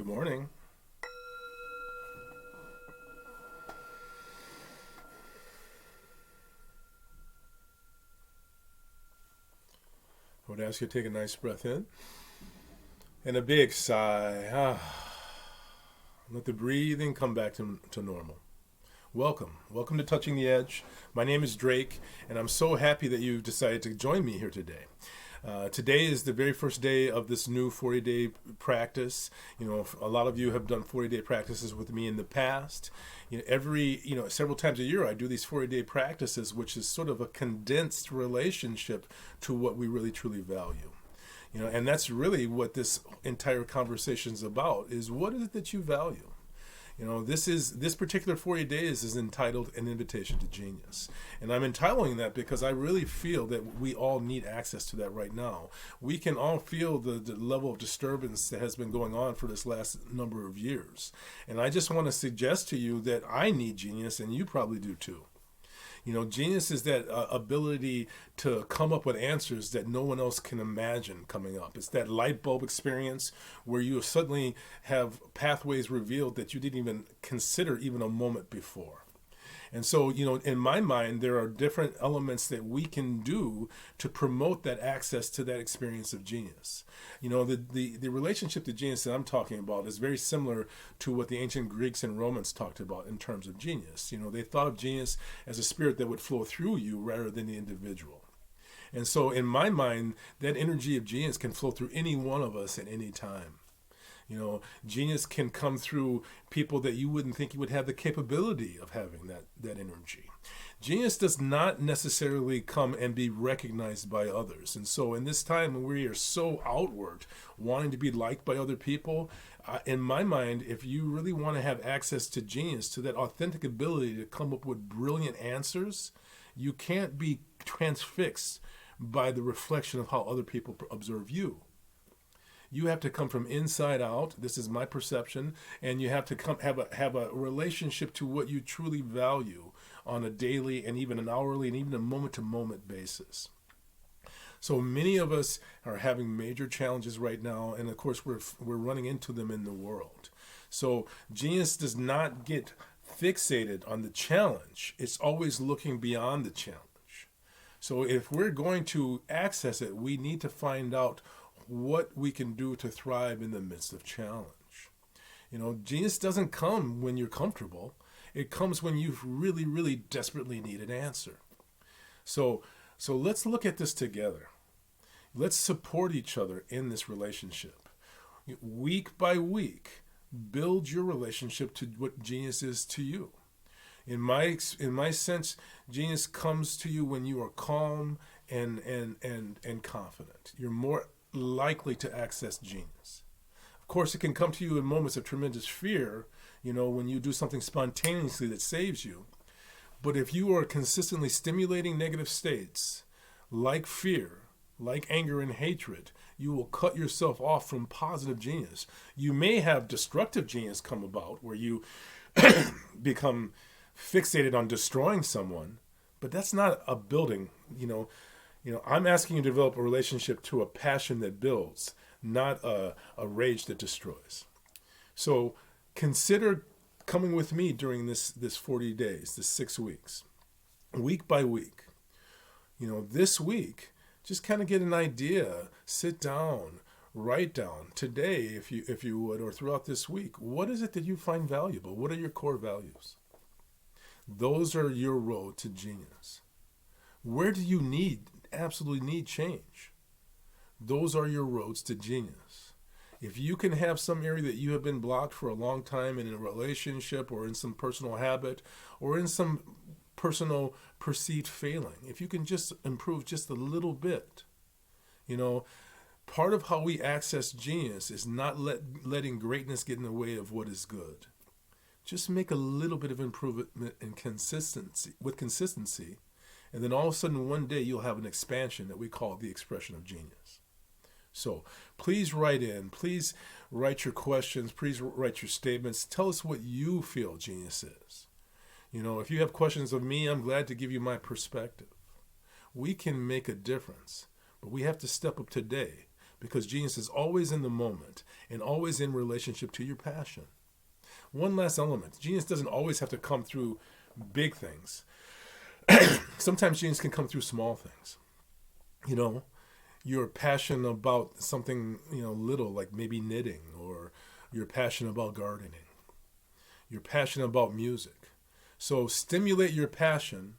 Good morning. I would ask you to take a nice breath in and a big sigh. Let the breathing come back to normal. Welcome. Welcome to Touching the Edge. My name is Drake, and I'm so happy that you've decided to join me here today. Today is the very first day of this new 40-day practice. A lot of you have done 40-day practices with me in the past. Several times a year I do these 40-day practices, which is sort of a condensed relationship to what we really truly value. And that's really what this entire conversation is about, is what is it that you value? This particular 40 days is entitled An Invitation to Genius. And I'm entitling that because I really feel that we all need access to that right now. We can all feel the level of disturbance that has been going on for this last number of years. And I just want to suggest to you that I need genius, and you probably do too. Genius is that ability to come up with answers that no one else can imagine coming up. It's that light bulb experience where you suddenly have pathways revealed that you didn't even consider even a moment before. And so, in my mind, there are different elements that we can do to promote that access to that experience of genius. The relationship to genius that I'm talking about is very similar to what the ancient Greeks and Romans talked about in terms of genius. They thought of genius as a spirit that would flow through you rather than the individual. And so, in my mind, that energy of genius can flow through any one of us at any time. Genius can come through people that you wouldn't think you would have the capability of having that energy. Genius does not necessarily come and be recognized by others. And so in this time when we are so outward, wanting to be liked by other people, in my mind, if you really want to have access to genius, to that authentic ability to come up with brilliant answers, you can't be transfixed by the reflection of how other people observe you. You have to come from inside out. This is my perception, and you have to have a relationship to what you truly value on a daily and even an hourly and even a moment-to-moment basis. So many of us are having major challenges right now, and of course we're running into them in the world. So genius does not get fixated on the challenge. It's always looking beyond the challenge. So if we're going to access it, we need to find out what we can do to thrive in the midst of challenge. Genius doesn't come when you're comfortable. It comes when you really, really desperately need an answer. So let's look at this together. Let's support each other in this relationship. Week by week, build your relationship to what genius is to you. In my sense, genius comes to you when you are calm and confident. You're more likely to access genius. Of course, it can come to you in moments of tremendous fear, when you do something spontaneously that saves you. But if you are consistently stimulating negative states, like fear, like anger and hatred, you will cut yourself off from positive genius. You may have destructive genius come about where you become fixated on destroying someone, but that's not a building, I'm asking you to develop a relationship to a passion that builds, not a rage that destroys. So consider coming with me during this 40 days, this 6 weeks, week by week. This week, just kind of get an idea, sit down, write down today, if you would, or throughout this week, what is it that you find valuable? What are your core values? Those are your road to genius. Where do you absolutely need change? Those are your roads to genius. If you can have some area that you have been blocked for a long time in a relationship or in some personal habit or in some personal perceived failing, if you can just improve just a little bit, part of how we access genius is not letting greatness get in the way of what is good. Just make a little bit of improvement and consistency, and then all of a sudden one day you'll have an expansion that we call the expression of genius. So please write in, please write your questions, please write your statements. Tell us what you feel genius is. If you have questions of me, I'm glad to give you my perspective. We can make a difference, but we have to step up today. because genius is always in the moment and always in relationship to your passion. One last element, genius doesn't always have to come through big things. Sometimes genius can come through small things. You know, you're passionate about something, little, like maybe knitting, or you're passionate about gardening. You're passionate about music. So stimulate your passion,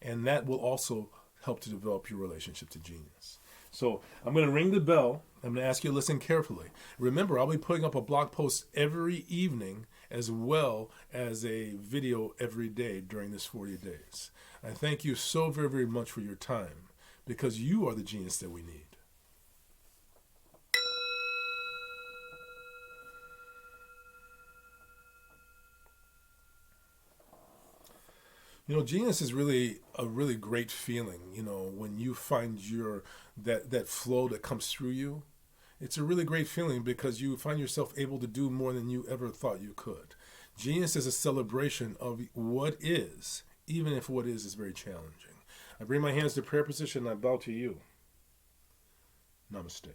and that will also help to develop your relationship to genius. So I'm going to ring the bell. I'm going to ask you to listen carefully. Remember, I'll be putting up a blog post every evening as well as a video every day during this 40 days. I thank you so very, very much for your time, because you are the genius that we need. Genius is really a really great feeling, when you find that flow that comes through you. It's a really great feeling because you find yourself able to do more than you ever thought you could. Genius is a celebration of what is, even if what is very challenging. I bring my hands to prayer position and I bow to you. Namaste.